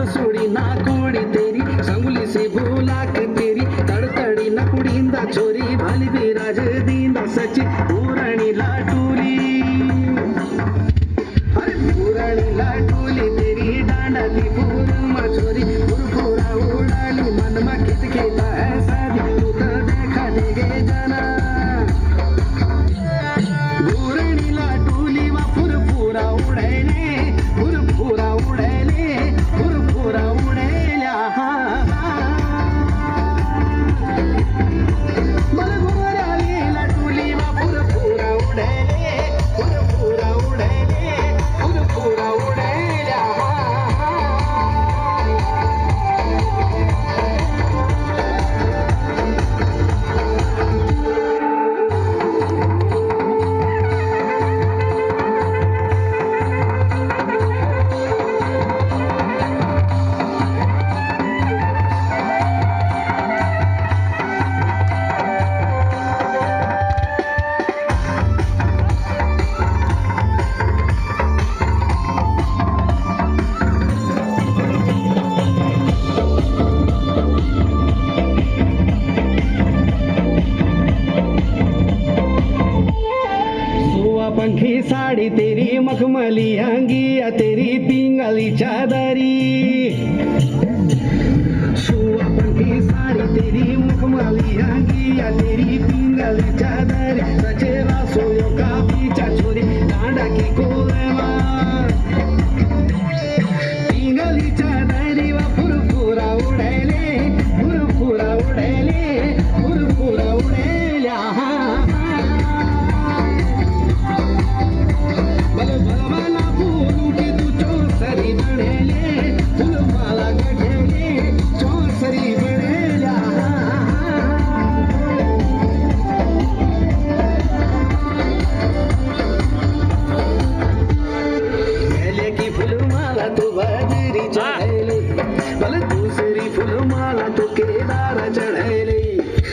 सुरसुड़ी ना कुड़ी तेरी संगुली से भूला के तेरी तड़तड़ी न कुड़ींदा छोरी भाली बिराज दींदा सची पुराणी लाटुली अरे पुराणी लाटुली तेरी डांडाली पूरमा छोरी पुरपुरा उडाली मनमा खिचखिचा है साधी तू तर देखा देगे जना पुराणी लाटुली वा पुरपुरा उडायले पुरपुरा उडायले पुरपुरा उडायल्या मला गोराली लाटुली वा पुरपुरा उडायले पुरपुरा उडायले पुरपुरा उडायल्या पंखी साड़ी तेरी मखमली अंगिया तेरी पिंगली चादरी सुआ पंखी साड़ी तेरी मखमली अंगिया तेरी पिंगली चादरी सचेरा सोयो का पीछा छोरी डांडा की कोलवा पिंगली चादरी वा फुरफुरा उडायले फुरफुरा उडायले फुरफुरा उडायल्या मला बोलू की तू चोर सरी बनेले फुल मला गठेले चोर सरी बनेल्या पहले की फुल माला तो बदरी चढ़ैले भले दूसरी फुल माला तो केदार चढ़ैले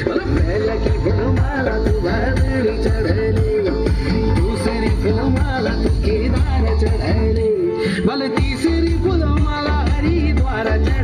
भले पहले की फुल माला तो बदरी चढ़ैले दूसरी फुल माला तो केदार चढ़ैले भले तीसरी फुल माला हरिद्वार चढ़ैले